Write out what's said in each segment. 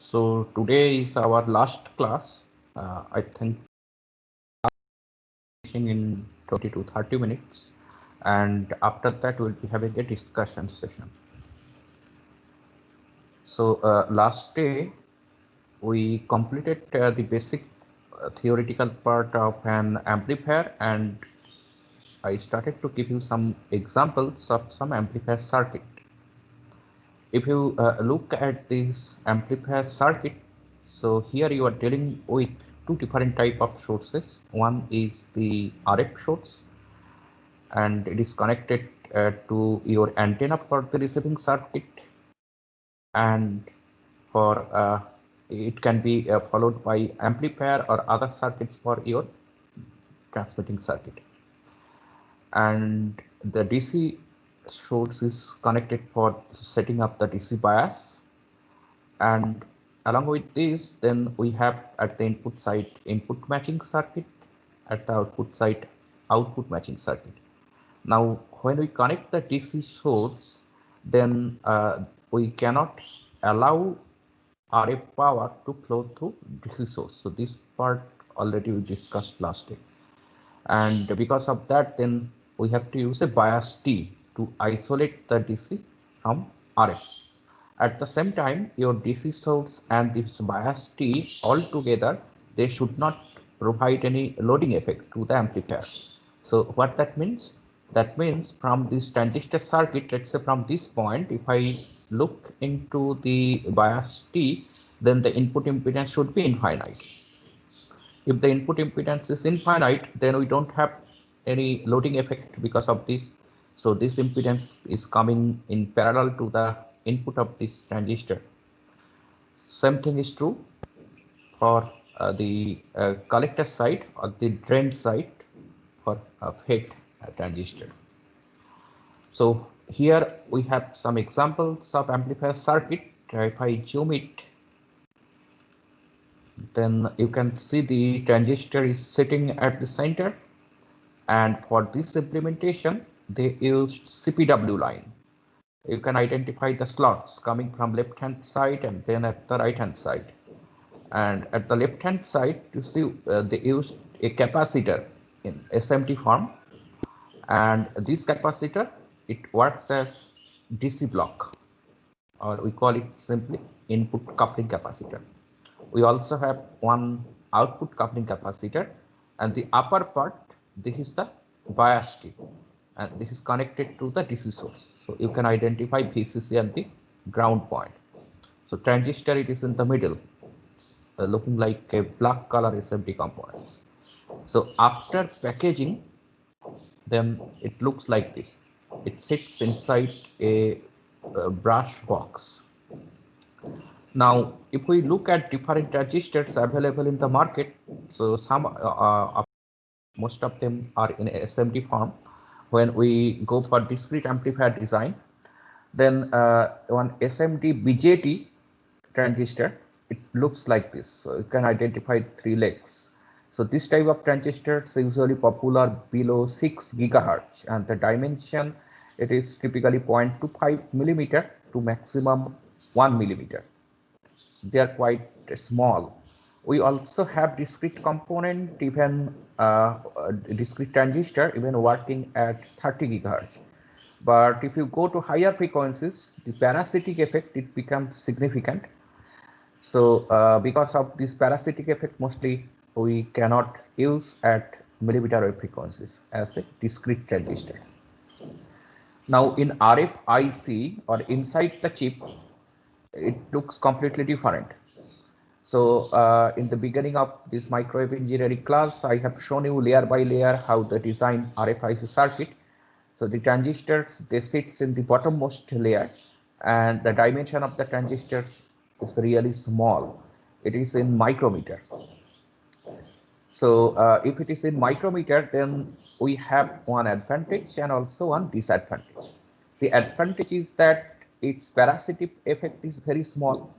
So today is our last class. I think in 20 to 30 minutes, and after that we'll be having a discussion session. So last day we completed the basic theoretical part of an amplifier, and I started to give you some examples of some amplifier circuit. If you look at this amplifier circuit, so here you are dealing with two different type of sources. One is the RF source, and it is connected to your antenna for the receiving circuit, and for it can be followed by amplifier or other circuits for your transmitting circuit. And the DC source is connected for setting up the DC bias, and along with this, then we have at the input side input matching circuit, at the output side output matching circuit. Now when we connect the DC source, then we cannot allow RF power to flow through DC source. So this part already we discussed last day, and because of that, then we have to use a bias T to isolate the DC from RF. At the same time, your DC source and this bias T all together, they should not provide any loading effect to the amplifier. So what that means? That means from this transistor circuit, let's say from this point, if I look into the bias T, then the input impedance should be infinite. If the input impedance is infinite, then we don't have any loading effect because of this. So this impedance is coming in parallel to the input of this transistor. Same thing is true for the collector side or the drain side for a FET transistor. So here we have some examples of amplifier circuit. If I zoom it, then you can see the transistor is sitting at the center, and for this implementation they used CPW line. You can identify the slots coming from left hand side and then at the right hand side, and at the left hand side you see they used a capacitor in SMT form, and this capacitor, it works as DC block, or we call it simply input coupling capacitor. We also have one output coupling capacitor, and the upper part, this is the bias T, and this is connected to the DC source. So you can identify VCC at the ground point. So transistor, it is in the middle, looking like a black color SMT components. So after packaging, then it looks like this. It sits inside a brush box. Now, if we look at different transistors available in the market, so most of them are in SMT form. When we go for discrete amplifier design, then one SMT BJT transistor, it looks like this. So you can identify three legs. So this type of transistors is usually popular below 6 gigahertz, and the dimension, it is typically 0.25 millimeter to maximum 1 millimeter. So they are quite small. We also have discrete component, even discrete transistor, even working at 30 gigahertz. But if you go to higher frequencies, the parasitic effect, it becomes significant. So because of this parasitic effect, mostly we cannot use at millimeter wave frequencies as a discrete transistor. Now in RFIC or inside the chip, it looks completely different. So in the beginning of this microwave engineering class, I have shown you layer by layer how to design RFIC circuit. So the transistors, they sit in the bottommost layer, and the dimension of the transistors is really small. It is in micrometer. So if it is in micrometer, then we have one advantage and also one disadvantage. The advantage is that its parasitic effect is very small,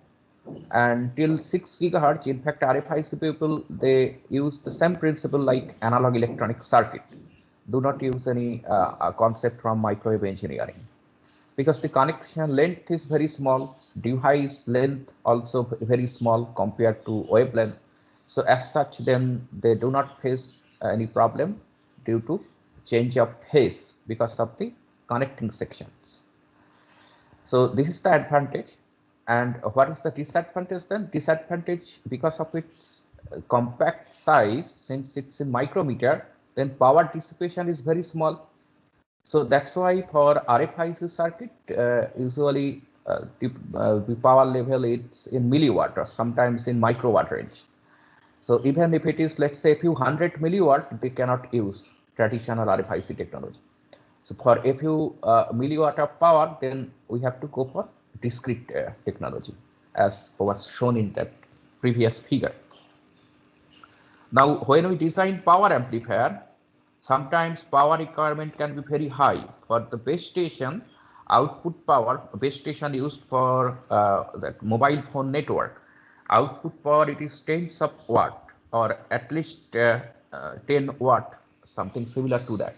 and till 6 gigahertz, in fact, RFIC people, they use the same principle like analog electronic circuit. Do not use any concept from microwave engineering. because the connection length is very small, device length also very small compared to wavelength. So as such, then they do not face any problem due to change of phase because of the connecting sections. So this is the advantage. And what is the disadvantage then? Disadvantage, because of its compact size, since it's in micrometer, then power dissipation is very small. So that's why for RFIC circuit, usually the power level is in milliwatt or sometimes in microwatt range. So even if it is, let's say, a few hundred milliwatt, they cannot use traditional RFIC technology. So for a few milliwatt of power, then we have to go for discrete technology, as was shown in that previous figure. Now, when we design power amplifier, sometimes power requirement can be very high. For the base station, output power, base station used for that mobile phone network, output power, it is tens of watt or at least 10 watt, something similar to that.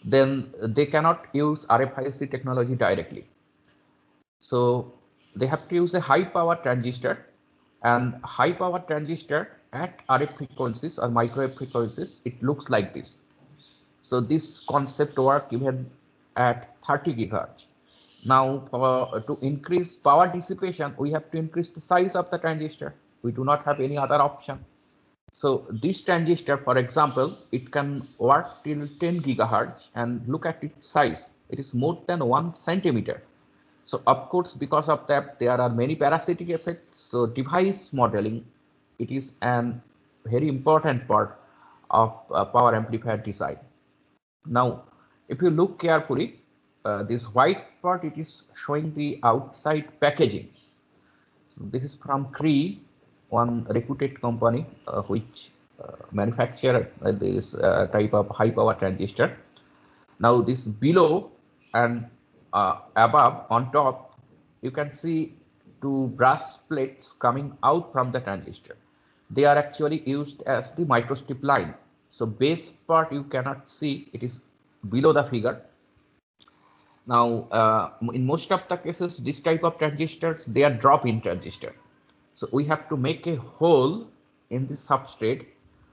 Then they cannot use RFIC technology directly. So they have to use a high power transistor, and high power transistor at RF frequencies or microwave frequencies, it looks like this. So this concept work even at 30 gigahertz. Now to increase power dissipation, we have to increase the size of the transistor. We do not have any other option. So this transistor, for example, it can work till 10 gigahertz, and look at its size. It is more than 1 centimeter. So of course, because of that, there are many parasitic effects. So device modeling, it is an very important part of power amplifier design. Now, if you look carefully, this white part, it is showing the outside packaging. So this is from Cree, one reputed company which manufacture this type of high power transistor. Now this below and above on top, you can see two brass plates coming out from the transistor. They are actually used as the microstrip line. So base part you cannot see, it is below the figure. Now in most of the cases, this type of transistors, they are drop-in transistor. So we have to make a hole in the substrate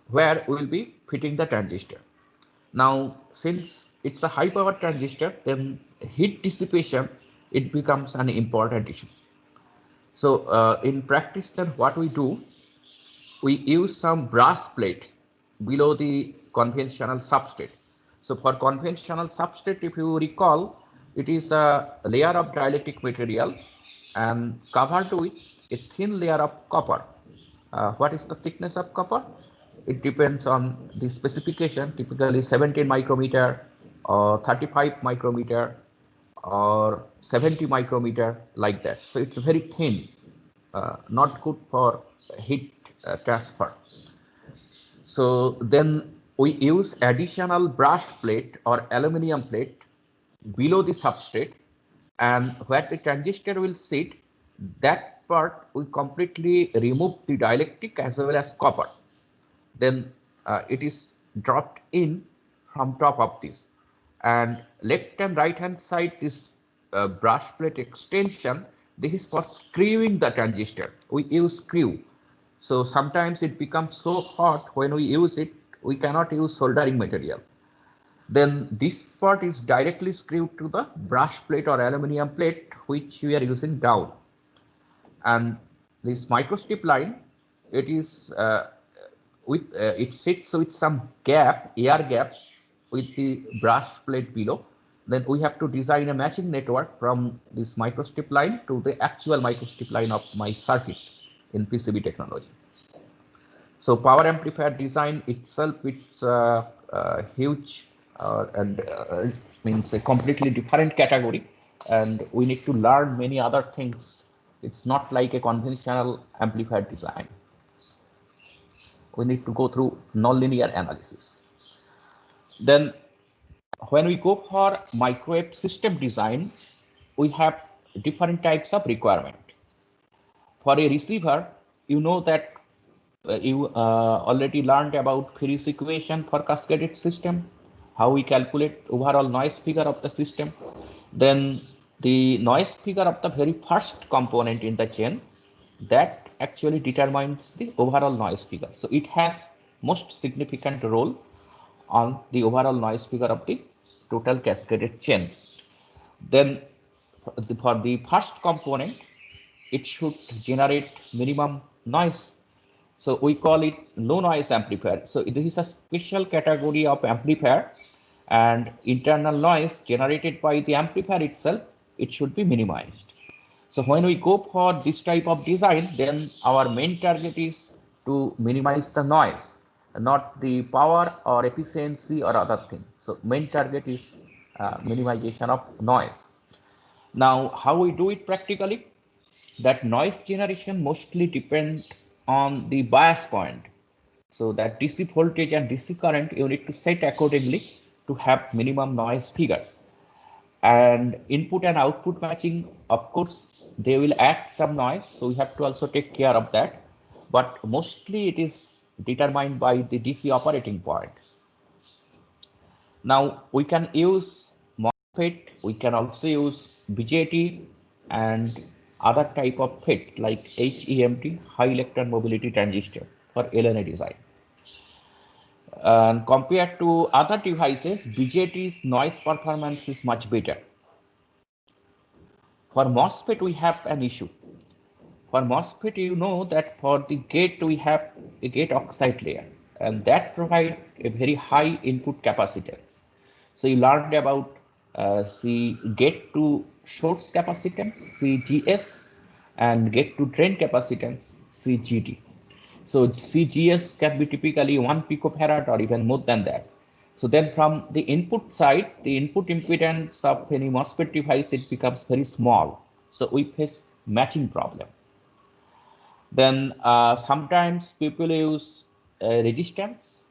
where we will be fitting the transistor. Now, since it's a high power transistor, then heat dissipation, it becomes an important issue. So in practice, then what we do, we use some brass plate below the conventional substrate. So for conventional substrate, if you recall, it is a layer of dielectric material and covered with a thin layer of copper. What is the thickness of copper? It depends on the specification, typically 17 micrometer or 35 micrometer or 70 micrometer, like that. So it's very thin, not good for heat transfer. So then we use additional brushed plate or aluminum plate below the substrate, and where the transistor will sit, that part we completely remove the dielectric as well as copper. Then it is dropped in from top of this, and left and right hand side, this brush plate extension, this is for screwing the transistor. We use screw. So sometimes it becomes so hot when we use it, we cannot use soldering material. Then this part is directly screwed to the brush plate or aluminum plate, which we are using down. And this microstrip line, it is it sits with some gap, air gap, with the brush plate below. Then we have to design a matching network from this microstrip line to the actual microstrip line of my circuit in PCB technology. So power amplifier design itself, it's huge and means a completely different category, and we need to learn many other things. It's not like a conventional amplifier design. We need to go through nonlinear analysis. Then when we go for microwave system design, we have different types of requirement. For a receiver, you know that you already learned about Phillips equation for cascaded system, how we calculate overall noise figure of the system. Then the noise figure of the very first component in the chain that actually determines the overall noise figure. So it has most significant role on the overall noise figure of the total cascaded chain. Then for the first component, it should generate minimum noise. So we call it low noise amplifier. So this is a special category of amplifier, and internal noise generated by the amplifier itself, it should be minimized. So when we go for this type of design, then our main target is to minimize the noise, not the power or efficiency or other thing. So main target is minimization of noise. Now, how we do it practically? That noise generation mostly depend on the bias point. So that DC voltage and DC current you need to set accordingly to have minimum noise figure. And input and output matching, of course, they will add some noise. So we have to also take care of that. But mostly it is determined by the DC operating point. Now we can use MOSFET, we can also use BJT and other type of FET like HEMT, high electron mobility transistor for LNA design. And compared to other devices, BJT's noise performance is much better. For MOSFET, we have an issue. For MOSFET, you know that for the gate, we have a gate oxide layer, and that provides a very high input capacitance. So you learned about the gate to source capacitance, CGS, and gate to drain capacitance, CGD. So CGS can be typically 1 picofarad or even more than that. So then from the input side, the input impedance of any MOSFET device, it becomes very small. So we face matching problem. Then sometimes people use resistance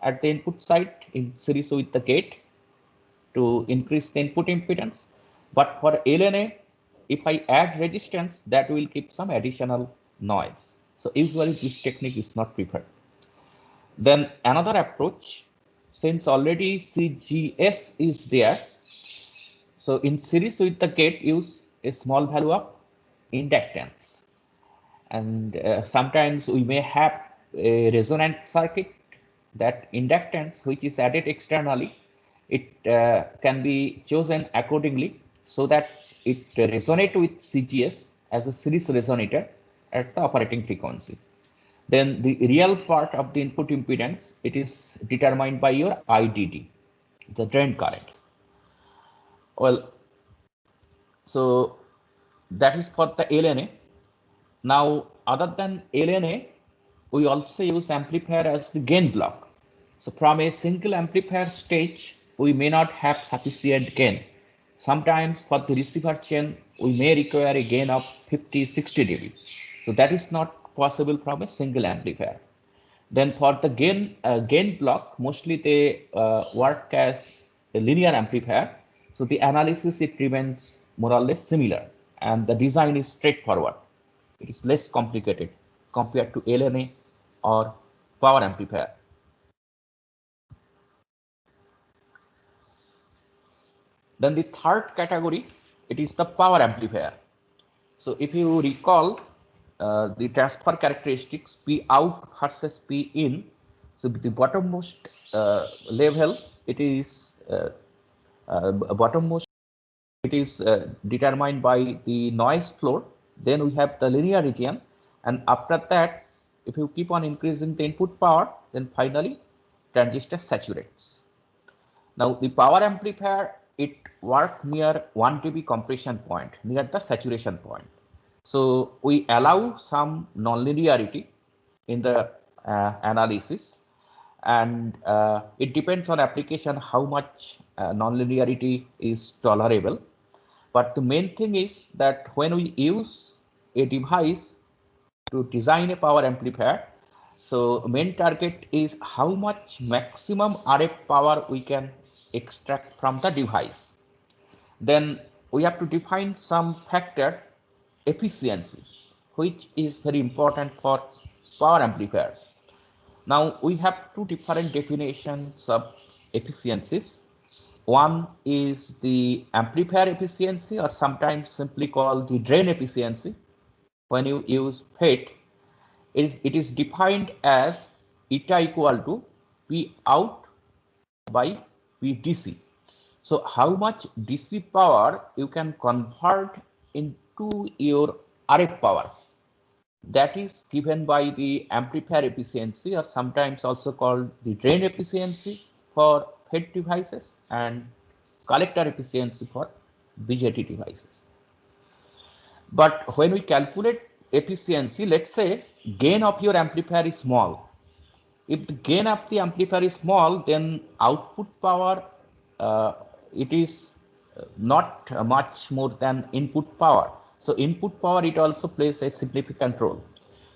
at the input side in series with the gate to increase the input impedance. But for LNA, if I add resistance, that will keep some additional noise. So usually this technique is not preferred. Then another approach, since already CGS is there, so in series with the gate, use a small value of inductance. And sometimes we may have a resonant circuit, that inductance which is added externally, it can be chosen accordingly so that it resonates with CGS as a series resonator at the operating frequency. Then the real part of the input impedance, it is determined by your IDD, the drain current. Well, so that is for the LNA. Now, other than LNA, we also use amplifier as the gain block. So from a single amplifier stage, we may not have sufficient gain. Sometimes for the receiver chain, we may require a gain of 50, 60 dB. So that is not possible from a single amplifier. Then for the gain block, mostly they work as a linear amplifier. So the analysis, it remains more or less similar, and the design is straightforward. It is less complicated compared to LNA or power amplifier. Then the third category, it is the power amplifier. So if you recall the transfer characteristics P out versus P in, so the bottommost level, it is bottommost, it is determined by the noise floor. Then we have the linear region, and after that, if you keep on increasing the input power, then finally transistor saturates. Now the power amplifier, it works near 1 dB compression point, near the saturation point. So we allow some nonlinearity in the analysis, and it depends on application how much nonlinearity is tolerable. But the main thing is that when we use a device to design a power amplifier, so main target is how much maximum RF power we can extract from the device. Then we have to define some factor, efficiency, which is very important for power amplifier. Now we have two different definitions of efficiencies. one is the amplifier efficiency, or sometimes simply called the drain efficiency. When you use FET, it is defined as eta equal to P out by P DC. So how much DC power you can convert into your RF power, that is given by the amplifier efficiency, or sometimes also called the drain efficiency for FET devices, and collector efficiency for BJT devices. But when we calculate efficiency, let's say gain of your amplifier is small. If the gain of the amplifier is small, then output power, it is not much more than input power. So input power, it also plays a significant role.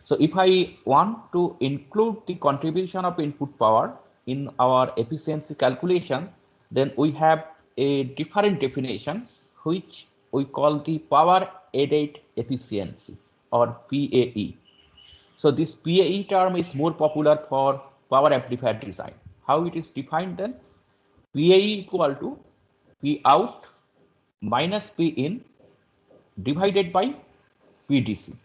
So if I want to include the contribution of input power in our efficiency calculation, then we have a different definition, which we call the power added efficiency, or PAE. So this PAE term is more popular for power amplifier design. How it is defined then? PAE equal to P out minus P in divided by PDC.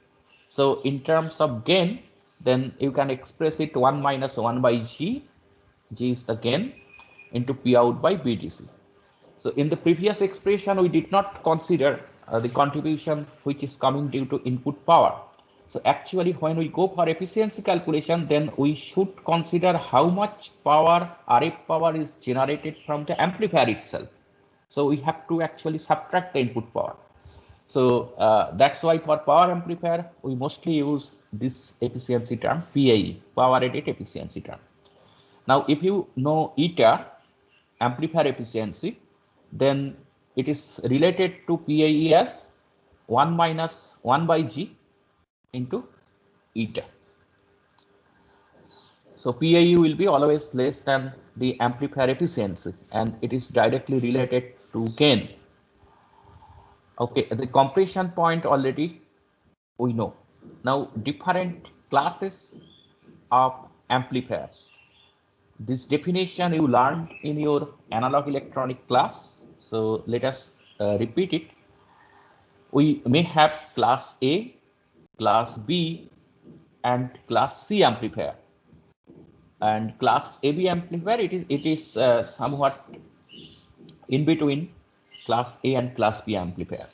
So in terms of gain, then you can express it 1 minus 1 by G. G is the gain into P out by BDC. So in the previous expression, we did not consider the contribution which is coming due to input power. So actually, when we go for efficiency calculation, then we should consider how much power, RF power, is generated from the amplifier itself. So we have to actually subtract the input power. So that's why for power amplifier, we mostly use this efficiency term, PAE, power added efficiency term. Now, if you know eta, amplifier efficiency, then it is related to PAE as 1 minus 1 by G into eta. So PAE will be always less than the amplifier efficiency, and it is directly related to gain. Okay, the compression point already we know. Now different classes of amplifier. This definition you learned in your analog electronic class. So let us repeat it. We may have class A, class B, and class C amplifier. And class AB amplifier, it is somewhat in between class A and class B amplifier.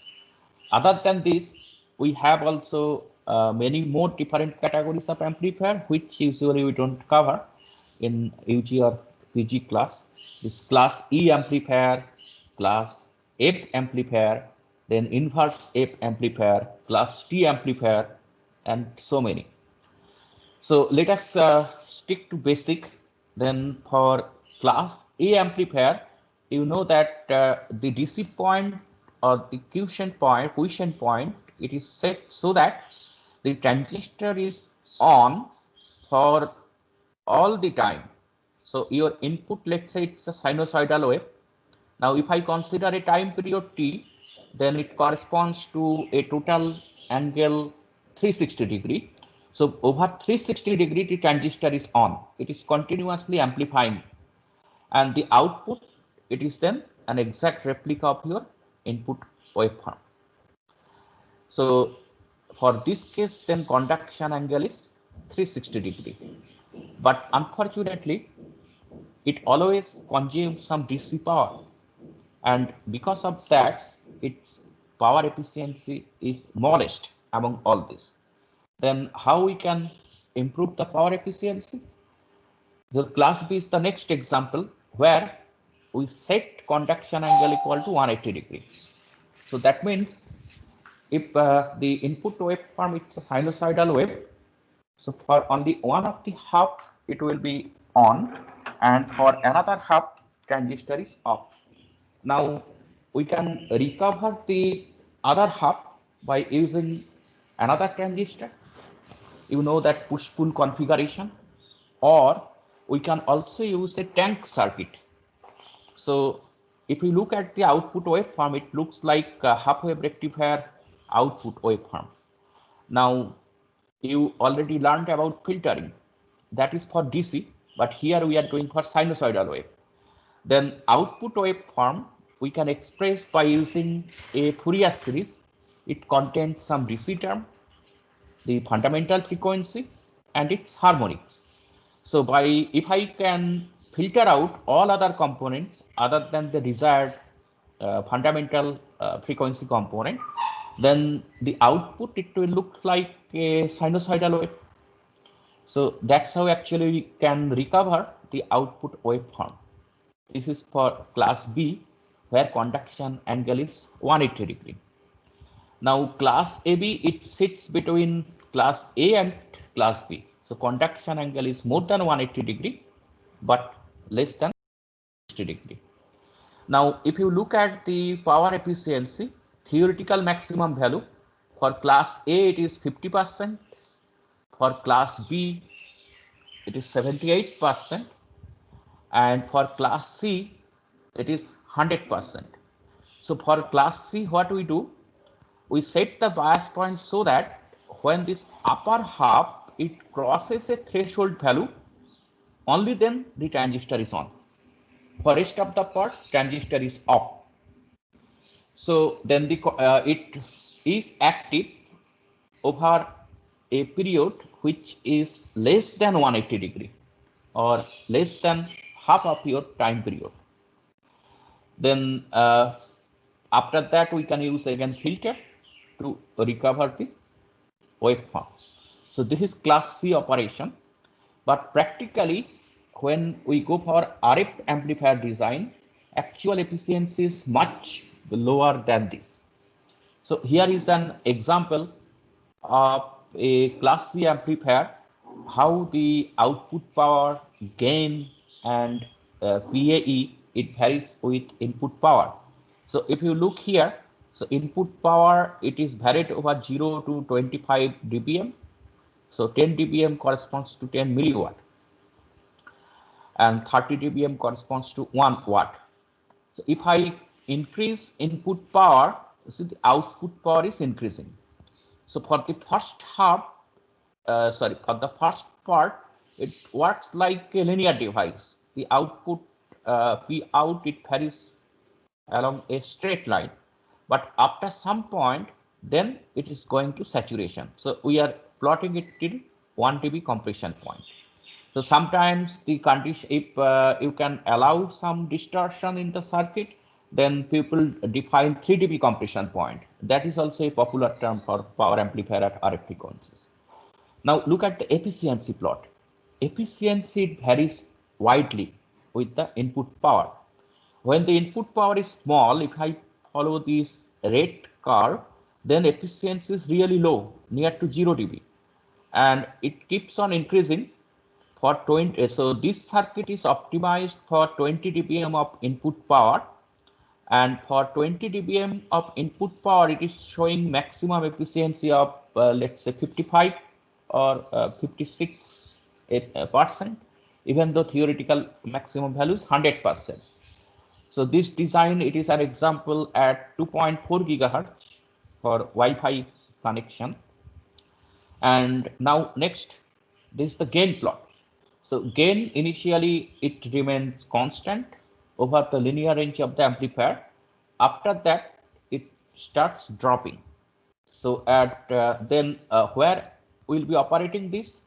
Other than this, we have also many more different categories of amplifier, which usually we don't cover in UG or PG class. This class E amplifier, class F amplifier, then inverse F amplifier, class T amplifier, and so many. So let us stick to basic. Then for class A amplifier, you know that the DC point or the quiescent point, it is set so that the transistor is on for all the time. So your input, let's say it's a sinusoidal wave. Now if I consider a time period T, then it corresponds to a total angle 360 degree. So over 360 degree, the transistor is on. It is continuously amplifying, and the output, it is then an exact replica of your input waveform. So for this case, then conduction angle is 360 degree. But unfortunately, it always consumes some DC power, and because of that, its power efficiency is modest among all this. Then how we can improve the power efficiency? The class B is the next example, where we set conduction angle equal to 180 degree. So that means if the input waveform is a sinusoidal wave, so for only one of the half it will be on, and for another half transistor is off. Now we can recover the other half by using another transistor. You know that push-pull configuration, or we can also use a tank circuit. So if you look at the output waveform, it looks like a half-wave rectifier output waveform. Now you already learned about filtering. That is for DC, but here we are doing for sinusoidal wave. Then output waveform we can express by using a Fourier series. It contains some DC term, the fundamental frequency, and its harmonics. So if I can filter out all other components other than the desired fundamental frequency component, then the output it will look like a sinusoidal wave. So that's how actually we can recover the output waveform. This is for class B, where conduction angle is 180 degree. Now class AB, it sits between class A and class B. So conduction angle is more than 180 degree, but less than 60 degree. Now, if you look at the power efficiency, theoretical maximum value for class A, it is 50%. For class B, it is 78%. And for class C, it is 100%. So for class C, what we do? We set the bias point so that when this upper half, it crosses a threshold value, only then the transistor is on. For rest of the part, transistor is off. So then it is active over a period which is less than 180 degree or less than half of your time period. Then after that we can use again filter to recover the waveform. So this is class C operation, but practically when we go for RF amplifier design, actual efficiency is much lower than this. So here is an example of a class C amplifier, how the output power, gain, and PAE, it varies with input power. So if you look here, so input power, it is varied over 0 to 25 dBm. So 10 dBm corresponds to 10 milliwatt, and 30 dBm corresponds to 1 watt. So if I increase input power, so the output power is increasing. So for the first half, for the first part, it works like a linear device. The output, P out, it varies along a straight line. But after some point, then it is going to saturation. So we are plotting it till 1 dB compression point. So sometimes the condition, if you can allow some distortion in the circuit, then people define 3 dB compression point. That is also a popular term for power amplifier at RF frequencies. Now look at the efficiency plot. Efficiency varies widely with the input power. When the input power is small, if I follow this red curve, then efficiency is really low, near to 0 dB. And it keeps on increasing for 20. So this circuit is optimized for 20 dBm of input power. And for 20 dBm of input power, it is showing maximum efficiency of, let's say, 55 or 56%, even though theoretical maximum value is 100%. So this design, it is an example at 2.4 gigahertz for Wi-Fi connection. And now next, this is the gain plot. So gain initially it remains constant over the linear range of the amplifier. After that, it starts dropping. So at where we'll be operating this?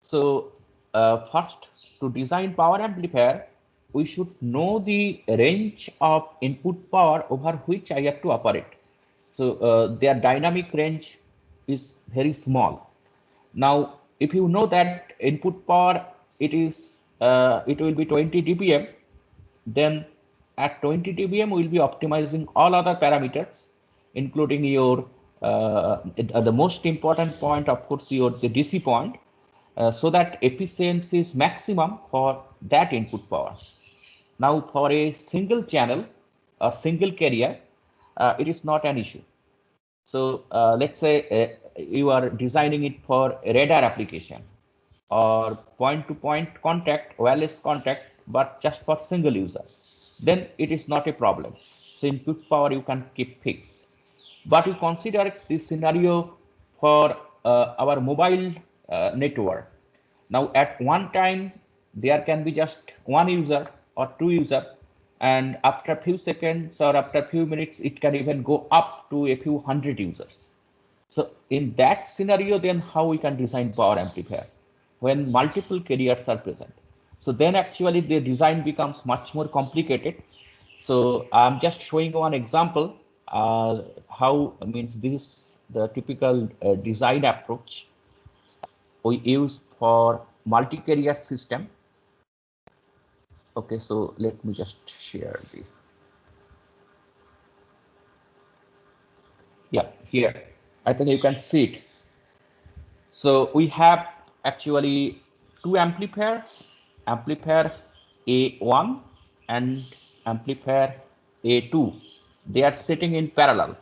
So first, to design power amplifier, we should know the range of input power over which I have to operate. So their dynamic range is very small. Now, if you know that input power, it will be 20 dBm, then at 20 dBm we will be optimizing all other parameters, including your the most important point, of course, the DC point, so that efficiency is maximum for that input power. Now, for a single channel, a single carrier, it is not an issue. So let's say you are designing it for a radar application or point-to-point contact, wireless contact, but just for single user, then it is not a problem. So input power you can keep fixed. But you consider this scenario for our mobile network. Now at one time, there can be just one user or two user. and after a few seconds or after a few minutes, it can even go up to a few hundred users. So in that scenario, then how we can design power amplifier when multiple carriers are present? So then actually the design becomes much more complicated. So I'm just showing one example how means this the typical design approach we use for multi-carrier system. Okay, so let me just share this. Yeah, here I think you can see it. So we have actually two amplifiers, amplifier A1 and amplifier A2. They are sitting in parallel.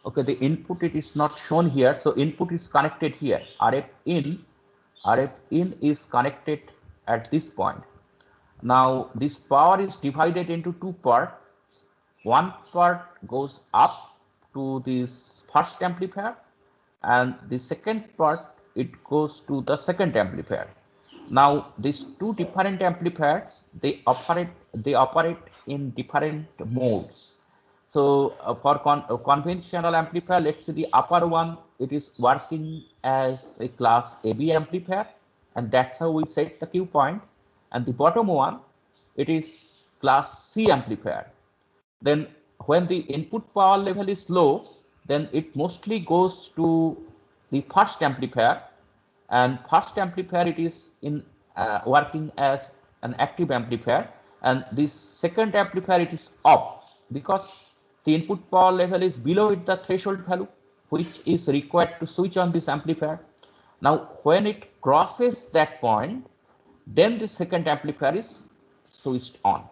Okay, the input it is not shown here. So input is connected here. RF in is connected at this point. Now this power is divided into two parts. One part goes up to this first amplifier, and the second part it goes to the second amplifier. Now these two different amplifiers they operate in different modes. So for conventional amplifier, let's say the upper one it is working as a class AB amplifier, and that's how we set the Q point, and the bottom one it is class C amplifier. Then when the input power level is low, then it mostly goes to the first amplifier, and first amplifier it is in working as an active amplifier, and this second amplifier it is off because the input power level is below the threshold value which is required to switch on this amplifier. Now when it crosses that point, then the second amplifier is switched on.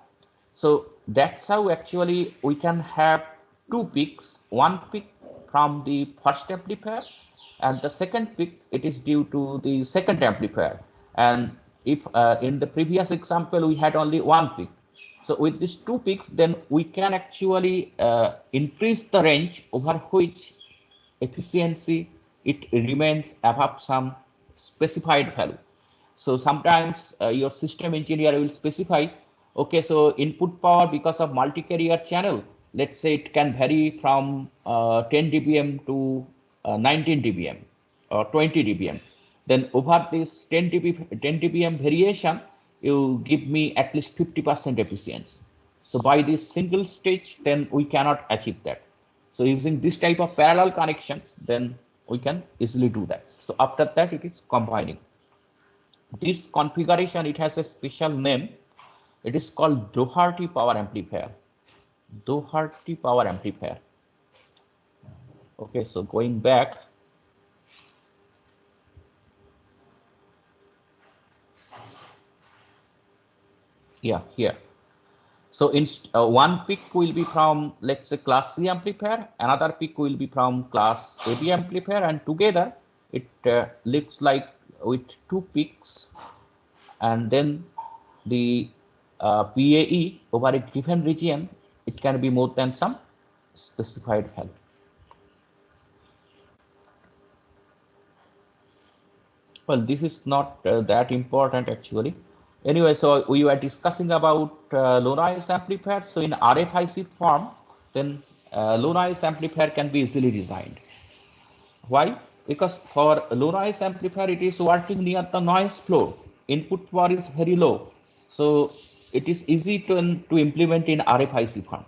So that's how actually we can have two peaks, one peak from the first amplifier and the second peak it is due to the second amplifier. And if in the previous example we had only one peak, so with these two peaks then we can actually increase the range over which efficiency it remains above some specified value. So sometimes your system engineer will specify, okay, so input power because of multi-carrier channel, let's say it can vary from 10 dBm to 19 dBm or 20 dBm. Then over this 10 dBm variation, you give me at least 50% efficiency. So by this single stage, then we cannot achieve that. So using this type of parallel connections, then we can easily do that. So after that, it is combining. This configuration, it has a special name. It is called Doherty power amplifier. Doherty power amplifier. Okay, so going back. Yeah, here. So in one peak will be from, let's say, class C amplifier, another peak will be from class AB amplifier, and together it looks like with two peaks, and then the PAE over a given region, it can be more than some specified value. Well, this is not that important actually. Anyway, so we were discussing about low noise amplifier. So in RFIC form, then low noise amplifier can be easily designed. Why? Because for low noise amplifier, it is working near the noise floor. Input power is very low. So it is easy to implement in RFIC form.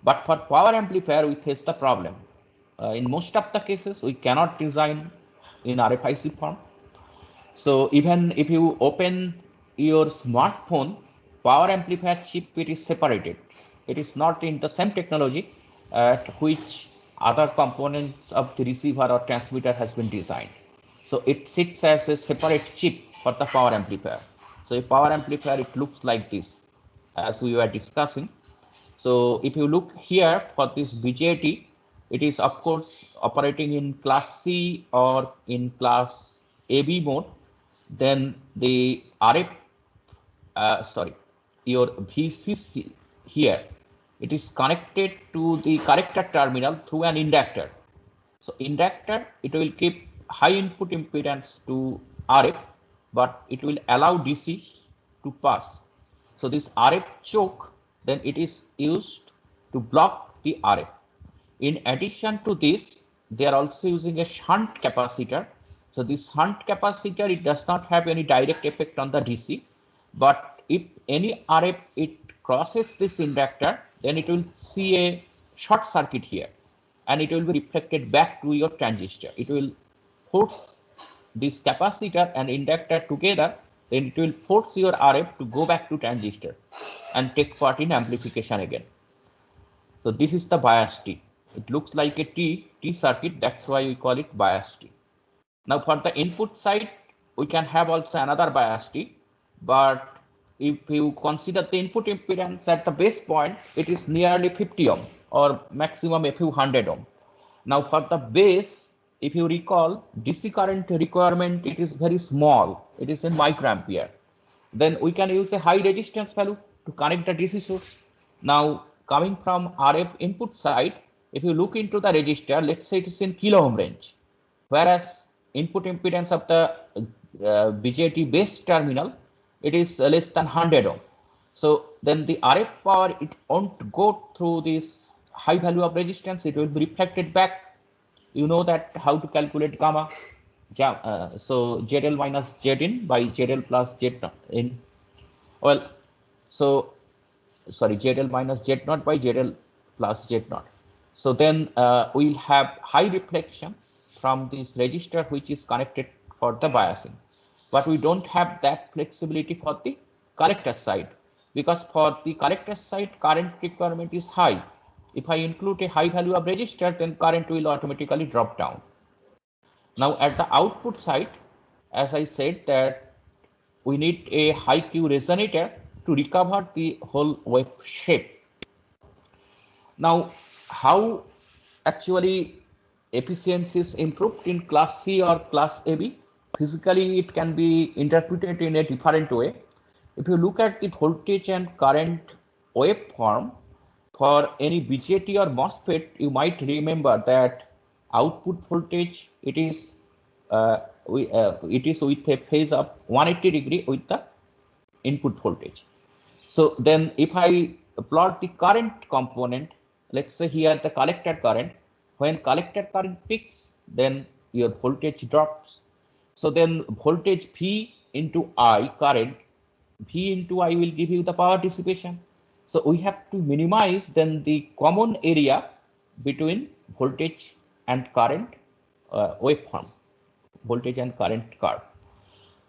But for power amplifier, we face the problem. In most of the cases, we cannot design in RFIC form. So even if you open your smartphone, power amplifier chip, it is separated. It is not in the same technology at which other components of the receiver or transmitter has been designed. So it sits as a separate chip for the power amplifier. So a power amplifier, it looks like this, as we were discussing. So if you look here for this BJT, it is of course operating in class C or in class AB mode. Then the RF, your VCC here, it is connected to the corrector terminal through an inductor. So inductor, it will keep high input impedance to RF, but it will allow DC to pass. So this RF choke, then it is used to block the RF. In addition to this, they are also using a shunt capacitor. So this shunt capacitor, it does not have any direct effect on the DC, but if any RF it crosses this inductor, then it will see a short circuit here, and it will be reflected back to your transistor. It will force this capacitor and inductor together, then it will force your RF to go back to transistor and take part in amplification again. So this is the bias T. It looks like a T circuit, that's why we call it bias T. Now for the input side, we can have also another bias T, but if you consider the input impedance at the base point, it is nearly 50 ohm or maximum a few hundred ohm. Now for the base, if you recall, DC current requirement, it is very small. It is in microampere. Then we can use a high resistance value to connect the DC source. Now coming from RF input side, if you look into the resistor, let's say it is in kilo ohm range, whereas input impedance of the BJT base terminal, it is less than 100 ohm. So then the RF power, it won't go through this high value of resistance, it will be reflected back. You know that how to calculate gamma. So ZL minus Zin by ZL plus Zin. Well, so sorry, ZL minus Z0 by ZL plus Z0. So then we'll have high reflection from this resistor which is connected for the biasing, but we don't have that flexibility for the collector side, because for the collector side current requirement is high. If I include a high value of resistor, then current will automatically drop down. Now at the output side, as I said, that we need a high Q resonator to recover the whole wave shape. Now, how actually efficiency is improved in class C or class AB? Physically, it can be interpreted in a different way. If you look at the voltage and current waveform for any BJT or MOSFET, you might remember that output voltage, it is with a phase of 180 degree with the input voltage. So then if I plot the current component, let's say here the collector current, when collector current peaks, then your voltage drops. So then voltage V into I, current, V into I will give you the power dissipation. So we have to minimize then the common area between voltage and current waveform, voltage and current curve.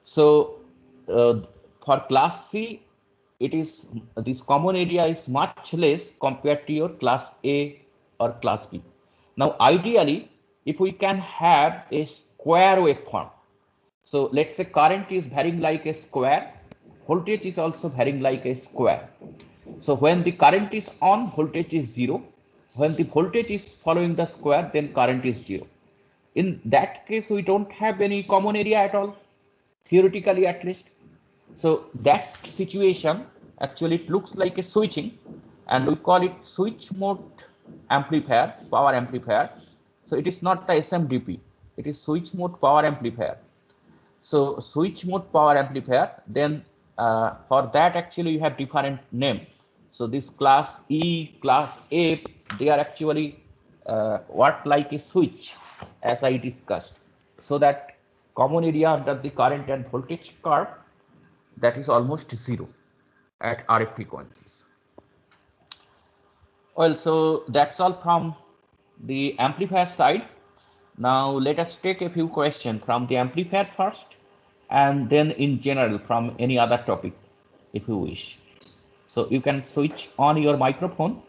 So for class C, it is this common area is much less compared to your class A or class B. Now ideally, if we can have a square waveform, so let's say current is varying like a square, voltage is also varying like a square. So when the current is on, voltage is 0. When the voltage is following the square, then current is 0. In that case, we don't have any common area at all, theoretically at least. So that situation, actually it looks like a switching, and we call it switch mode amplifier, power amplifier. So it is not the SMDP, it is switch mode power amplifier. So switch mode power amplifier, then for that actually you have different name. So this class E, class A, they are actually work like a switch, as I discussed, so that common area under the current and voltage curve, that is almost 0 at RF frequencies. Well, so that's all from the amplifier side. Now let us take a few questions from the amplifier first, and then in general from any other topic if you wish. So you can switch on your microphone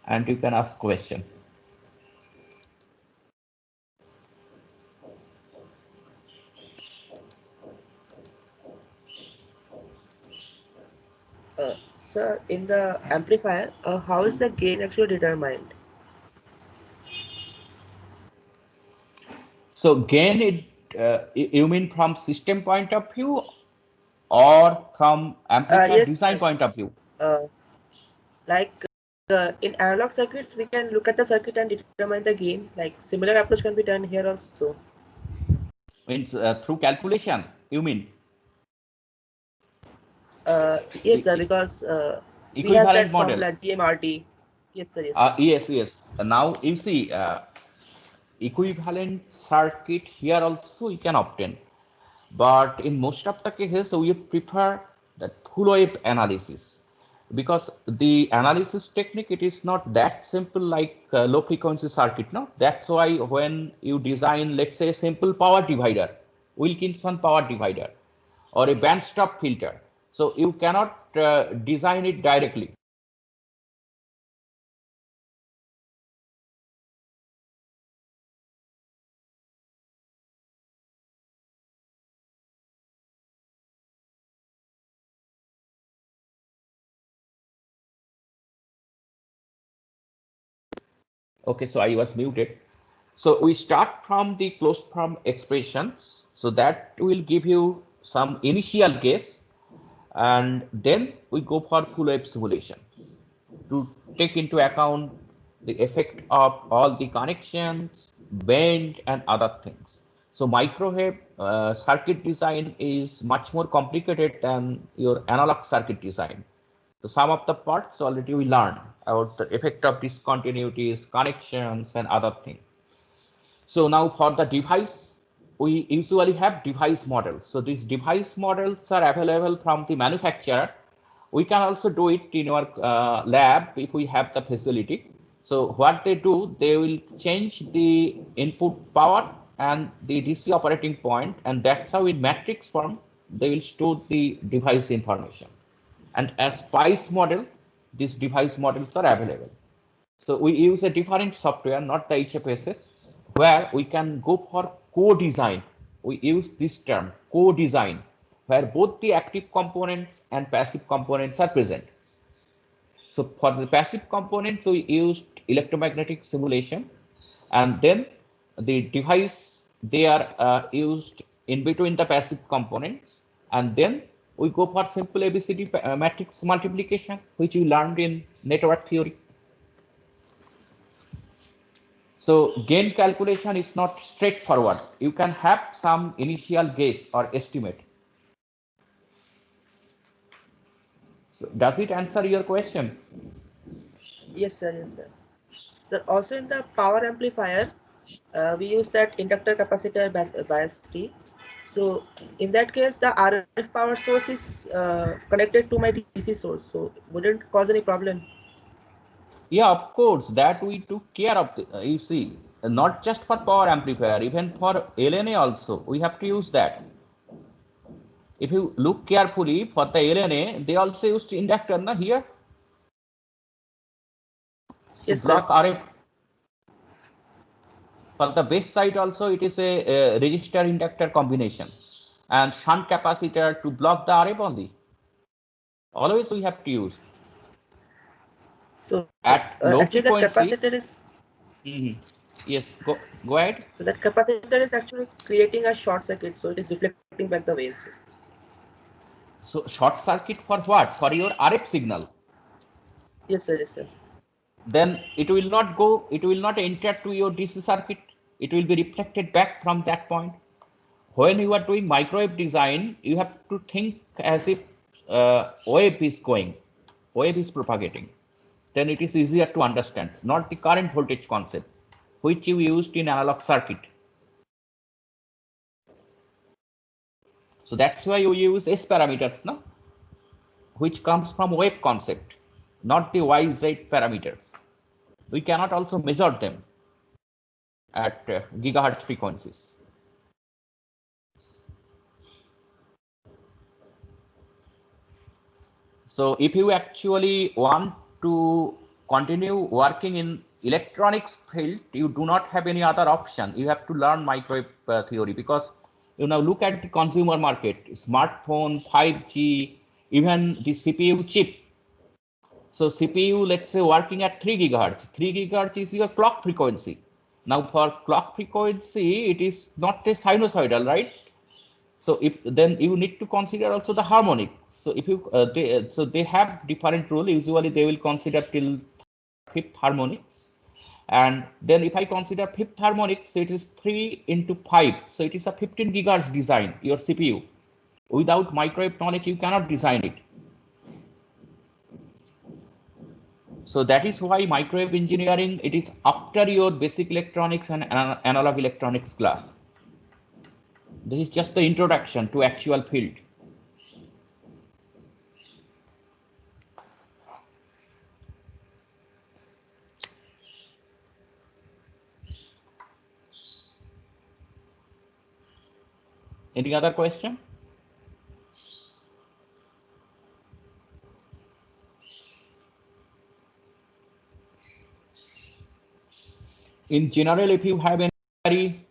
and you can ask question. Sir, in the amplifier, how is the gain actually determined? So gain, you mean from system point of view or from amplifier Yes, design point of view? like in analog circuits, we can look at the circuit and determine the gain. Like similar approach can be done here also. Means through calculation, you mean? Yes, sir, because We have that Equivalent model. formula GMRT. Yes, sir. Yes, sir. Yes. Now you see equivalent circuit here also you can obtain, but in most of the cases we prefer the full wave analysis, because the analysis technique, it is not that simple like low frequency circuit. No, that's why when you design, let's say, a simple power divider, Wilkinson power divider, or a band stop filter, so you cannot design it directly. Okay, so I was muted. So we start from the closed form expressions. So that will give you some initial guess, and then we go for full wave simulation to take into account the effect of all the connections, bend, and other things. So microwave circuit design is much more complicated than your analog circuit design. So some of the parts already we learned about the effect of discontinuities, connections, and other things. So now for the device, we usually have device models. So these device models are available from the manufacturer. We can also do it in our lab if we have the facility. So what they do, they will change the input power and the DC operating point, and that's how in matrix form, they will store the device information. And as SPICE model, these device models are available. So we use a different software, not the HFSS, where we can go for co-design. We use this term, co-design, where both the active components and passive components are present. So for the passive components, we used electromagnetic simulation, and then the device, they are used in between the passive components, and then we go for simple ABCD matrix multiplication, which we learned in network theory. So gain calculation is not straightforward. You can have some initial guess or estimate. So does it answer your question? Yes, sir. Yes, sir. So also in the power amplifier, we use that inductor capacitor bias T. So in that case, the RF power source is connected to my DC source, so wouldn't cause any problem. Yeah, of course, that we took care of. You see, not just for power amplifier, even for LNA also, we have to use that. If you look carefully for the LNA, they also used inductor na, here to Yes, sir. block RF. For the base side also, it is a resistor inductor combination, and shunt capacitor to block the RF only. Always we have to use. So At low actually that frequency. capacitor is. Yes, go ahead. So that capacitor is actually creating a short circuit, so it is reflecting back the waves. So short circuit for what? For your RF signal. Yes, sir. Yes, sir. Then it will not go, it will not enter to your DC circuit. It will be reflected back from that point. When you are doing microwave design, you have to think as if wave is going, wave is propagating. Then it is easier to understand, not the current voltage concept, which you used in analog circuit. So that's why you use S parameters, no? Which comes from wave concept, not the YZ parameters. We cannot also measure them at gigahertz frequencies. So if you actually want to continue working in electronics field, you do not have any other option. You have to learn microwave theory, because you now look at the consumer market, smartphone, 5G, even the CPU chip. So CPU, let's say, working at 3 gigahertz. 3 gigahertz is your clock frequency. Now for clock frequency, it is not a sinusoidal, right? So if then you need to consider also the harmonic. So if you so they have different rule. Usually they will consider till fifth harmonics, and then if I consider fifth harmonics, so it is 3 into 5. So it is a 15 gigahertz design. Your CPU. Without microwave knowledge, you cannot design it. So that is why microwave engineering, it is after your basic electronics and analog electronics class. This is just the introduction to actual field. Any other question? In general, if you have any query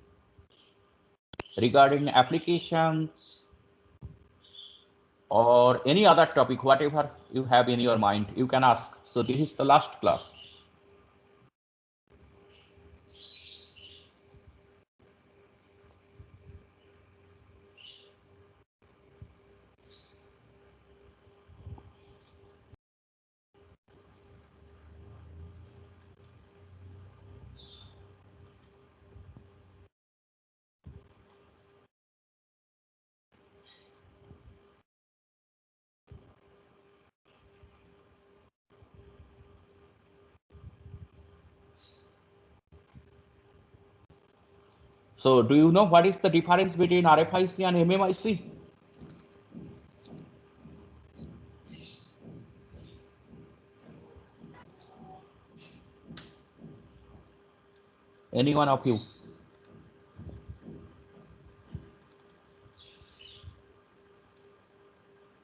regarding applications or any other topic, whatever you have in your mind, you can ask. So this is the last class. So do you know what is the difference between RFIC and MMIC? Any one of you?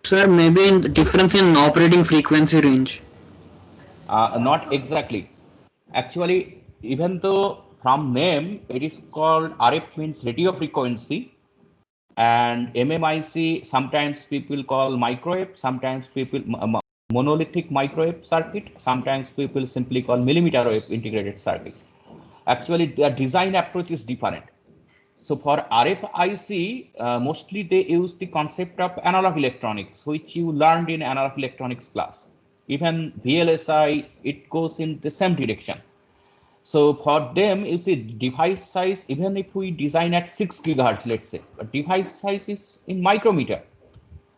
Sir, maybe in the difference in operating frequency range. Not exactly. Actually, even though from name it is called RF means radio frequency, and MMIC sometimes people call microwave, sometimes people monolithic microwave circuit, sometimes people simply call millimeter wave integrated circuit. Actually, their design approach is different. So for RFIC, mostly they use the concept of analog electronics, which you learned in analog electronics class. Even VLSI, it goes in the same direction. So for them, it's a device size, even if we design at 6 gigahertz, let's say, but device size is in micrometer.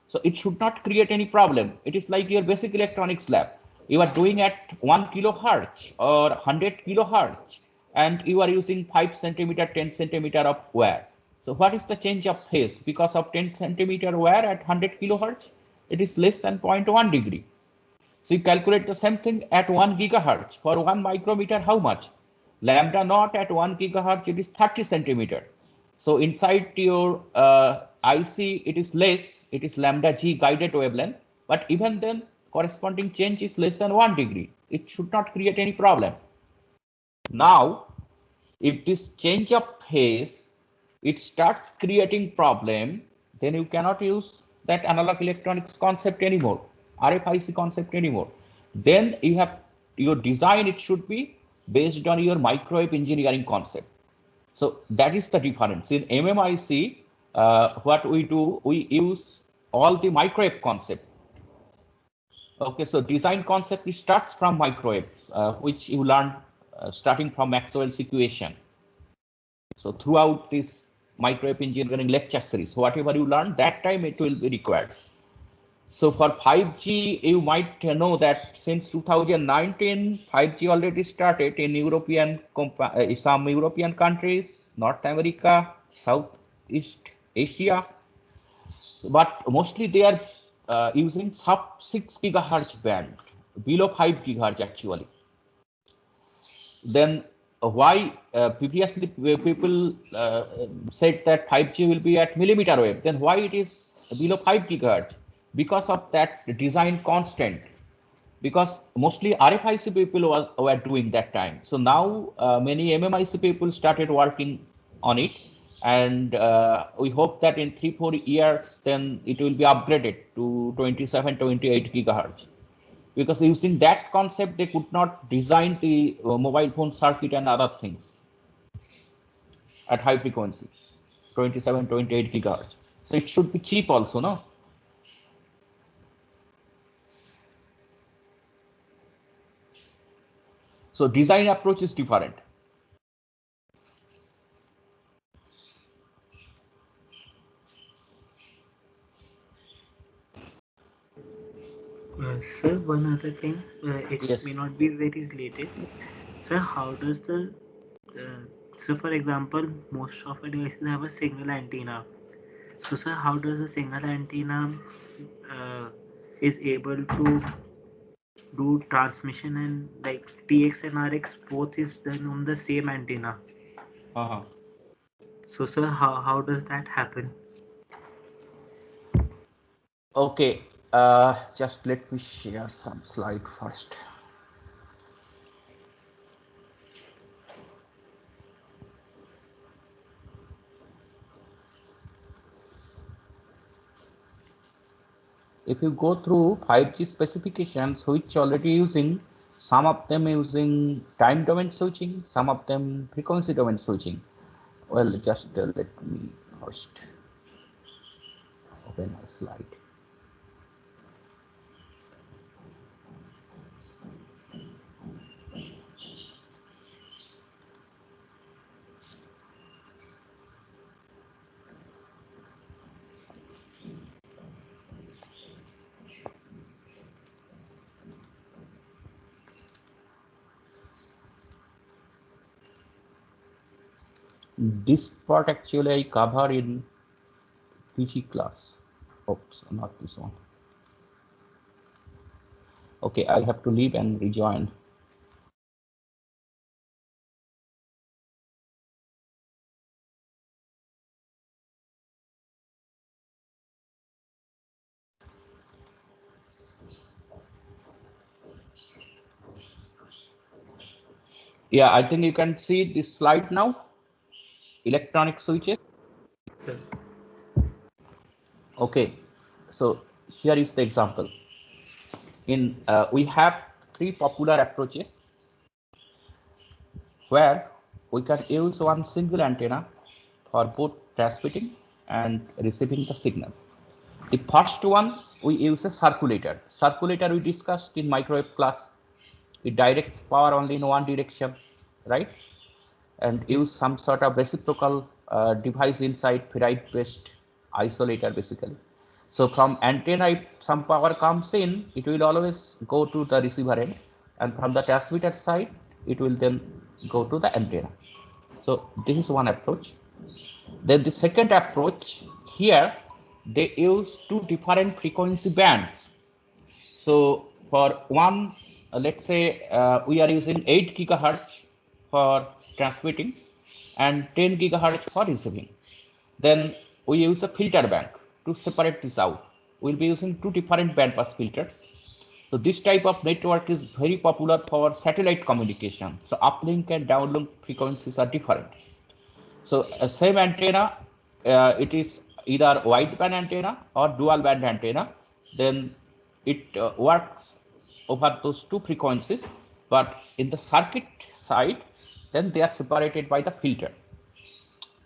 So it should not create any problem. It is like your basic electronics lab. You are doing at 1 kilohertz or 100 kilohertz, and you are using 5 centimeter, 10 centimeter of wire. So what is the change of phase? Because of 10 centimeter wire at 100 kilohertz, it is less than 0.1 degree. So you calculate the same thing at 1 gigahertz. For 1 micrometer, how much? Lambda naught at 1 gigahertz, it is 30 centimeter. So inside your IC, it is less. It is lambda G guided wavelength. But even then, corresponding change is less than 1 degree. It should not create any problem. Now, if this change of phase, it starts creating problem, then you cannot use that analog electronics concept anymore, RFIC concept anymore. Then you have your design, it should be based on your microwave engineering concept. So that is the difference. In MMIC, what we do, we use all the microwave concept. Okay, so design concept starts from microwave, which you learn starting from Maxwell's equation. So throughout this microwave engineering lecture series, whatever you learn, that time it will be required. So for 5G, you might know that since 2019, 5G already started in some European countries, North America, Southeast Asia, but mostly they are using sub 6 gigahertz band, below 5 gigahertz actually. Then why previously people said that 5G will be at millimeter wave, then why it is below 5 gigahertz? Because of that design constant, because mostly RFIC people were doing that time. So now many MMIC people started working on it, and we hope that in 3-4 years then it will be upgraded to 27-28 gigahertz, because using that concept they could not design the mobile phone circuit and other things at high frequency, 27-28 gigahertz. So it should be cheap also, no? So design approach is different. Sir, one other thing, it Yes. may not be very related. Sir, how does the so for example, most of our devices have a single antenna. So, sir, how does a single antenna uh, is able to do transmission and like TX and RX both is done on the same antenna? Uh-huh. So, sir, how does that happen? Okay, just let me share some slide first. If you go through 5G specifications, which already using, some of them using time domain switching, some of them frequency domain switching. Well, just let me first open my slide. This part actually I cover in PG class. Oops, not this one. Okay, I have to leave and rejoin. Yeah, I think you can see this slide now. Electronic switches. Sir. Okay, so here is the example. In we have three popular approaches where we can use one single antenna for both transmitting and receiving the signal. The first one, we use a circulator. Circulator we discussed in microwave class. It directs power only in one direction, right? And use some sort of reciprocal device inside, ferrite-based isolator basically. So from antenna, if some power comes in, it will always go to the receiver end, and from the transmitter side, it will then go to the antenna. So this is one approach. Then the second approach, here they use two different frequency bands. So for one, let's say we are using 8 gigahertz for transmitting and 10 gigahertz for receiving. Then we use a filter bank to separate this out. We'll be using two different bandpass filters. So this type of network is very popular for satellite communication. So uplink and downlink frequencies are different. So same antenna, it is either wideband antenna or dual band antenna. Then it works over those two frequencies, but in the circuit side, then they are separated by the filter.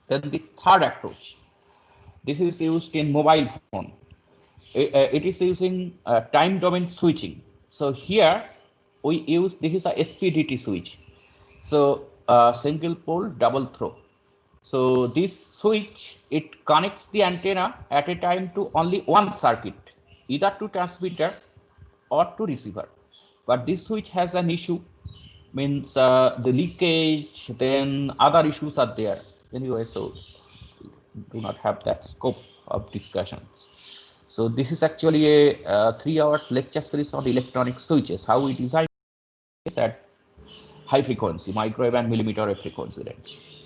Then the third approach, this is used in mobile phone. It is using time domain switching. So here we use, this is a SPDT switch. So single pole double throw. So this switch, it connects the antenna at a time to only one circuit, either to transmitter or to receiver. But this switch has an issue, means the leakage, then other issues are there. Anyway, so do not have that scope of discussions. So this is actually a 3-hour lecture series on electronic switches, how we design this at high frequency, microwave and millimeter wave frequency range.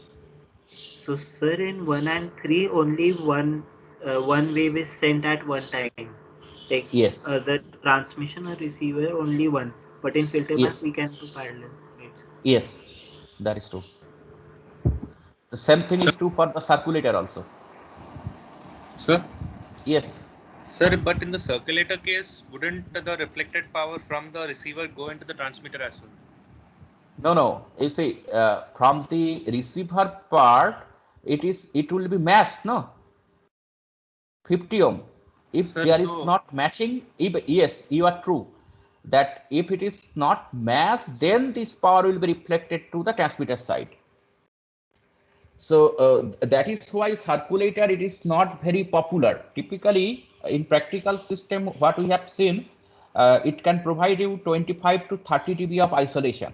So, sir, in 1 and 3, only one wave is sent at one time. Like Yes, the transmission or receiver, only one. But in filter bank, yes, we can do parallel. Right? yes, that is true. The same thing is true for the circulator also. Sir? Yes. Sir, but in the circulator case, wouldn't the reflected power from the receiver go into the transmitter as well? No, no. You see, from the receiver part, it will be matched, no? 50 ohm. If Sir, there is so not matching, if, yes, you are true. That if it is not matched, then this power will be reflected to the transmitter side. So that is why circulator, it is not very popular. Typically, in practical system, what we have seen, it can provide you 25 to 30 dB of isolation.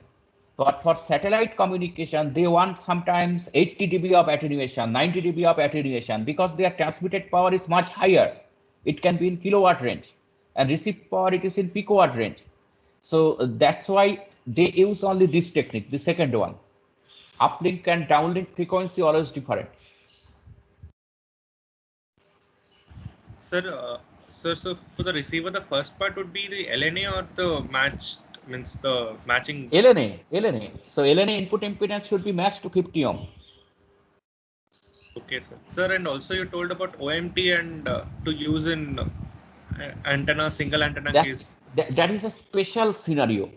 But for satellite communication, they want sometimes 80 dB of attenuation, 90 dB of attenuation, because their transmitted power is much higher. It can be in kilowatt range, and received power it is in picowatt range. So that's why they use only this technique, the second one. Uplink and downlink frequency always different. Sir, so for the receiver, the first part would be the LNA or the matched, means the matching. LNA. So LNA input impedance should be matched to 50 ohm. Okay, sir. Sir, and also you told about OMT and to use in antenna, single antenna case. That is a special scenario.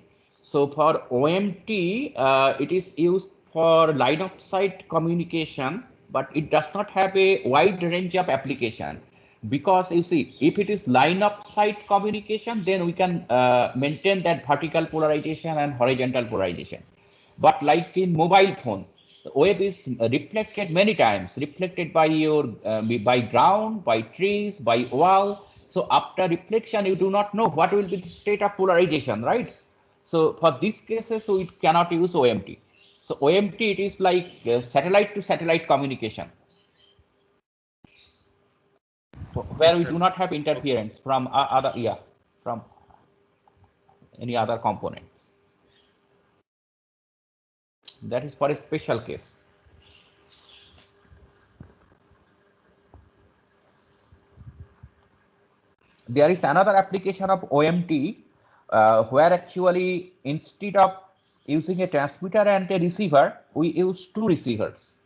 So for OMT, it is used for line of sight communication, but it does not have a wide range of application. Because you see, if it is line of sight communication, then we can maintain that vertical polarization and horizontal polarization. But like in mobile phone, the wave is reflected many times, reflected by your by ground, by trees, by wall. So after reflection, you do not know what will be the state of polarization, right? So for these cases, so it cannot use OMT. So OMT, it is like satellite to satellite communication, where Yes, we sir. do not have interference from from any other components. That is for a special case. There is another application of OMT where actually instead of using a transmitter and a receiver, we use two receivers.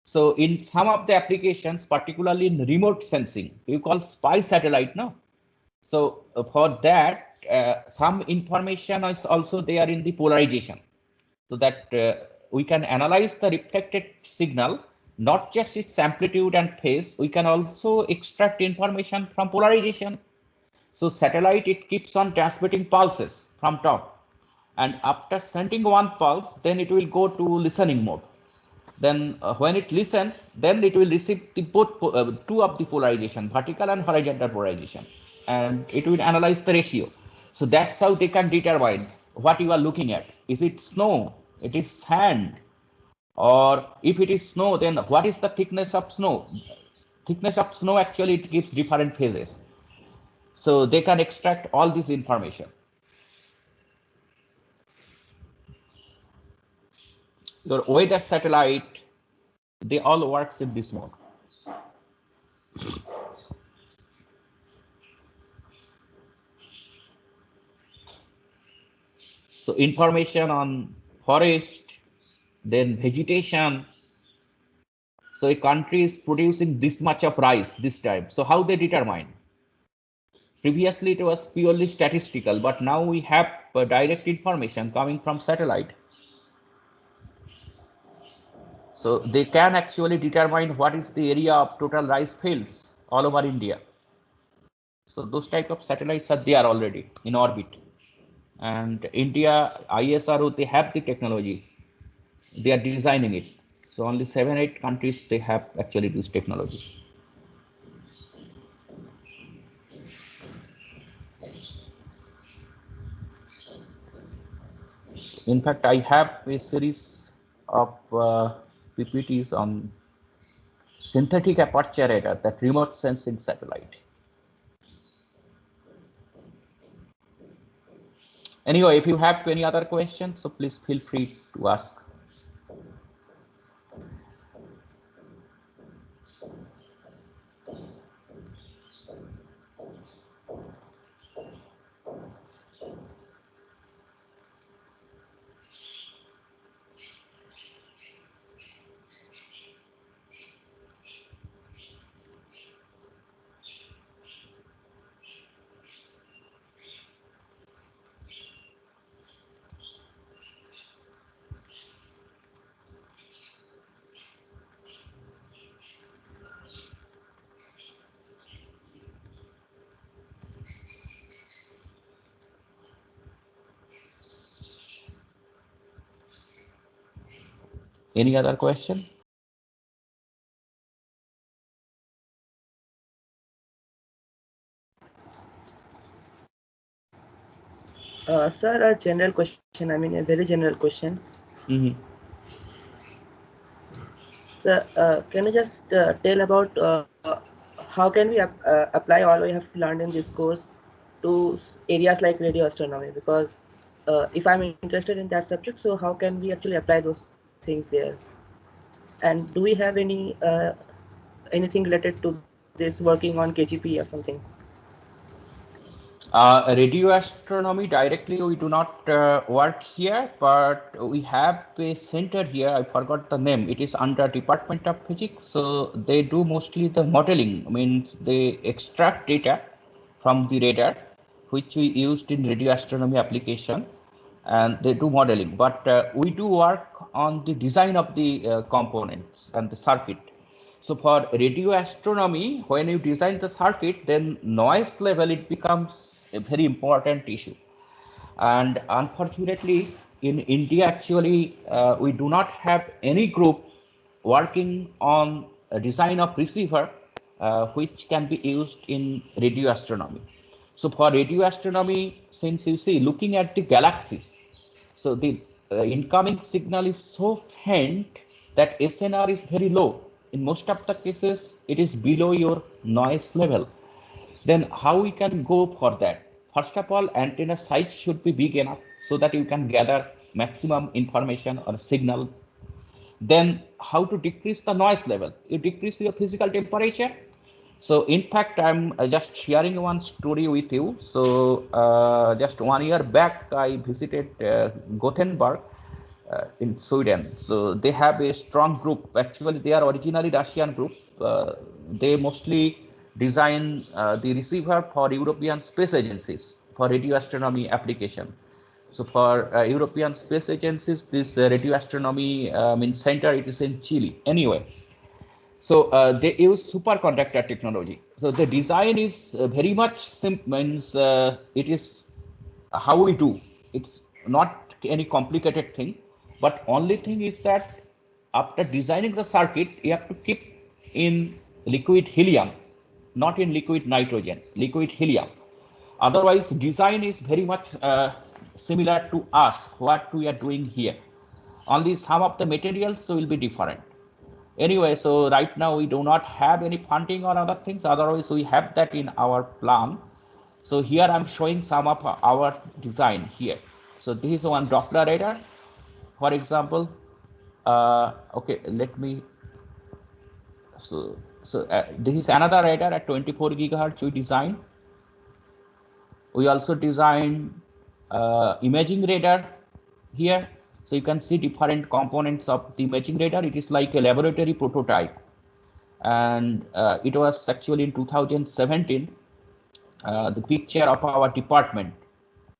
So in some of the applications, particularly in remote sensing, you call spy satellite, no? So for that, some information is also there in the polarization, so that we can analyze the reflected signal, not just its amplitude and phase. We can also extract information from polarization. So satellite, it keeps on transmitting pulses from top, and after sending one pulse, then it will go to listening mode. Then when it listens, then it will receive the both two of the polarization, vertical and horizontal polarization, and it will analyze the ratio. So that's how they can determine what you are looking at. Is it snow? It is sand? Or if it is snow, then what is the thickness of snow? Thickness of snow, actually it gives different phases. So they can extract all this information. Your weather satellite, they all works in this mode. So information on forest, then vegetation. So a country is producing this much of rice this time. So how they determine? Previously it was purely statistical, but now we have direct information coming from satellite. So they can actually determine what is the area of total rice fields all over India. So those type of satellites are there already in orbit. And India, ISRO, they have the technology. They are designing it. So only 7-8 countries, they have actually this technology. In fact, I have a series of PPTs on synthetic aperture radar, that remote sensing satellite. Anyway, if you have any other questions, so please feel free to ask. Any other question? Sir, a general question. I mean, a very general question. Mhm. Sir, can you just tell about how can we apply all we have learned in this course to areas like radio astronomy? Because if I'm interested in that subject, so how can we actually apply those things there? And do we have anything related to this working on KGP or something? Radio astronomy directly we do not work here, but we have a center here. I forgot the name. It is under Department of Physics. So they do mostly the modeling. Means they extract data from the radar, which we used in radio astronomy application, and they do modeling. But we do work on the design of the components and the circuit. So for radio astronomy, when you design the circuit, then noise level, it becomes a very important issue. And unfortunately, in India, actually, we do not have any group working on a design of receiver which can be used in radio astronomy. So for radio astronomy, since you see, looking at the galaxies, so the incoming signal is so faint that SNR is very low. In most of the cases, it is below your noise level. Then how we can go for that? First of all, antenna size should be big enough so that you can gather maximum information or signal. Then how to decrease the noise level? You decrease your physical temperature. So in fact, I'm just sharing one story with you. So just 1 year back, I visited Gothenburg in Sweden. So they have a strong group. Actually, they are originally Russian group. They mostly design the receiver for European space agencies for radio astronomy application. So for European space agencies, this radio astronomy center, it is in Chile. Anyway, so they use superconductor technology. So the design is very much simple. Means it is how we do. It's not any complicated thing, but only thing is that after designing the circuit, you have to keep in liquid helium, not in liquid nitrogen, liquid helium. Otherwise, design is very much similar to us, what we are doing here. Only some of the materials will be different. Anyway, so right now we do not have any funding or other things. Otherwise, we have that in our plan. So here I'm showing some of our design here. So this is one Doppler radar, for example. Okay, let me. So this is another radar at 24 gigahertz we designed. We also designed imaging radar here. So you can see different components of the imaging radar. It is like a laboratory prototype. And it was actually in 2017, the picture of our department,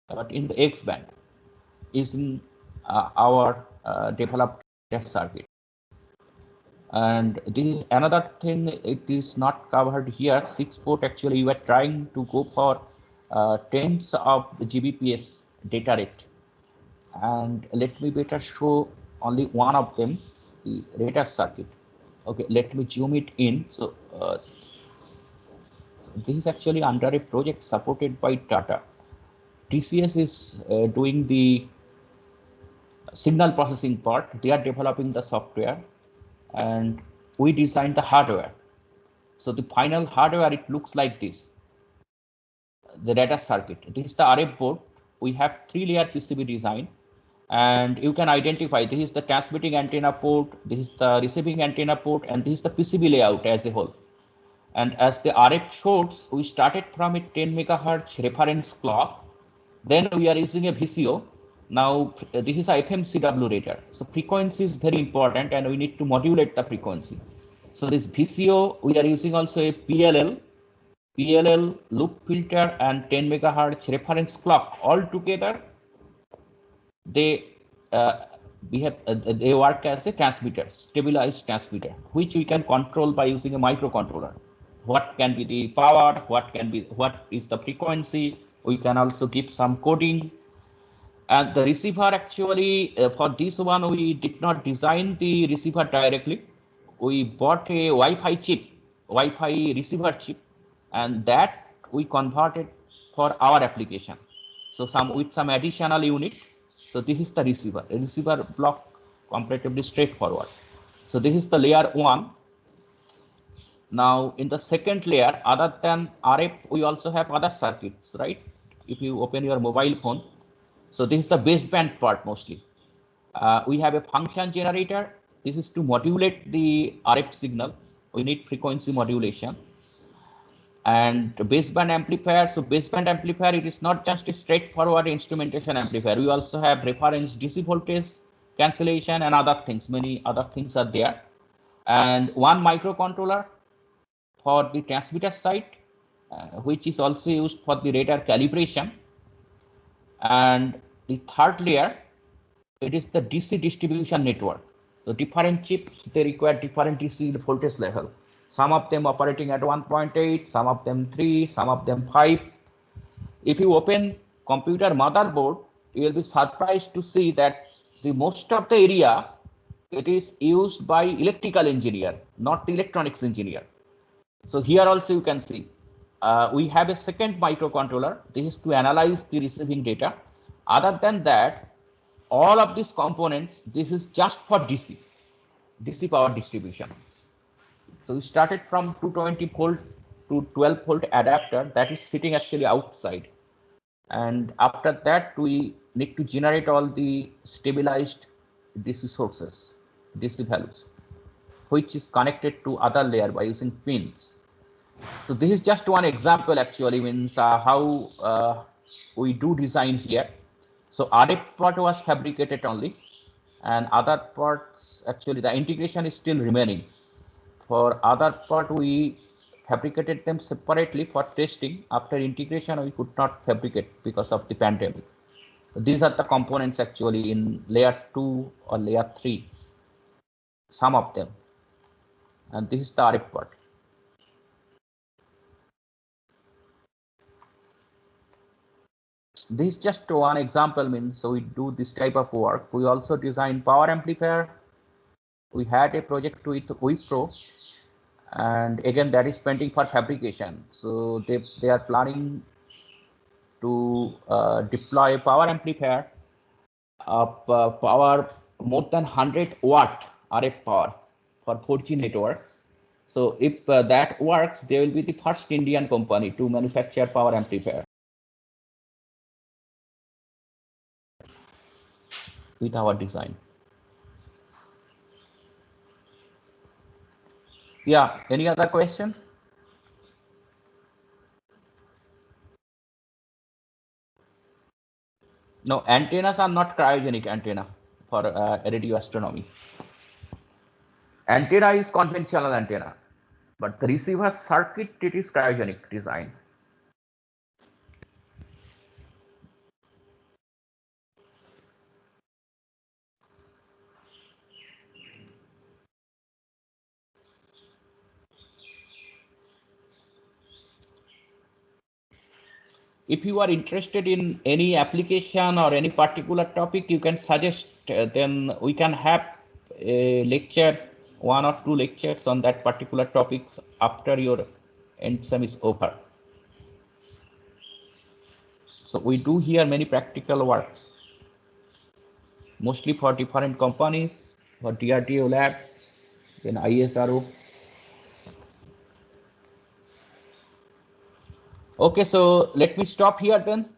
but in the X band, is in our developed test circuit. And this is another thing, it is not covered here. 6 port, actually, we were trying to go for tens of Gbps data rate. And let me better show only one of them, the radar circuit. Okay, let me zoom it in. So this is actually under a project supported by Tata. TCS is doing the signal processing part. They are developing the software, and we designed the hardware. So the final hardware, it looks like this. The radar circuit. This is the RF board. We have 3-layer PCB design, and you can identify this is the transmitting antenna port, this is the receiving antenna port, and this is the PCB layout as a whole. And as the RF shows, we started from a 10 megahertz reference clock. Then we are using a VCO. Now this is a FMCW radar. So frequency is very important, and we need to modulate the frequency. So this VCO, we are using also a PLL loop filter and 10 megahertz reference clock. All together, they they work as a transmitter, stabilized transmitter, which we can control by using a microcontroller. What can be the power, what is the frequency. We can also give some coding. And the receiver, actually, for this one, we did not design the receiver directly. We bought a Wi-Fi chip, Wi-Fi receiver chip, and that we converted for our application. So with some additional unit. So this is the receiver. A receiver block comparatively straightforward. So this is the layer 1. Now in the second layer, other than RF, we also have other circuits, right? If you open your mobile phone, so this is the baseband part mostly. We have a function generator. This is to modulate the RF signal. We need frequency modulation. And baseband amplifier. So baseband amplifier, it is not just a straightforward instrumentation amplifier. We also have reference DC voltage cancellation and other things. Many other things are there. And one microcontroller for the transmitter side, which is also used for the radar calibration. And the third layer, it is the DC distribution network. So different chips, they require different DC voltage level. Some of them operating at 1.8, some of them 3, some of them 5. If you open computer motherboard, you will be surprised to see that the most of the area, it is used by electrical engineer, not the electronics engineer. So here also you can see, we have a second microcontroller. This is to analyze the receiving data. Other than that, all of these components, this is just for DC power distribution. So we started from 220 volt to 12 volt adapter that is sitting actually outside. And after that, we need to generate all the stabilized DC sources, DC values, which is connected to other layer by using pins. So this is just one example actually, means how we do design here. So RF part was fabricated only, and other parts, actually the integration is still remaining. For other part, we fabricated them separately for testing. After integration, we could not fabricate because of the pandemic. These are the components actually in layer 2 or layer 3, some of them. And this is the RF part. This is just one example, means so we do this type of work. We also design power amplifier. We had a project with Wipro, and again that is pending for fabrication. So they are planning to deploy a power amplifier of power more than 100 watt RF power for 4G networks. So if that works, they will be the first Indian company to manufacture power amplifier with our design. Yeah, any other question? No, antennas are not cryogenic antenna for radio astronomy. Antenna is conventional antenna, but the receiver circuit, it is cryogenic design. If you are interested in any application or any particular topic, you can suggest, then we can have a lecture, 1 or 2 lectures on that particular topics after your end sem is over. So we do here many practical works, mostly for different companies, for DRDO labs, then ISRO. Okay, so let me stop here then.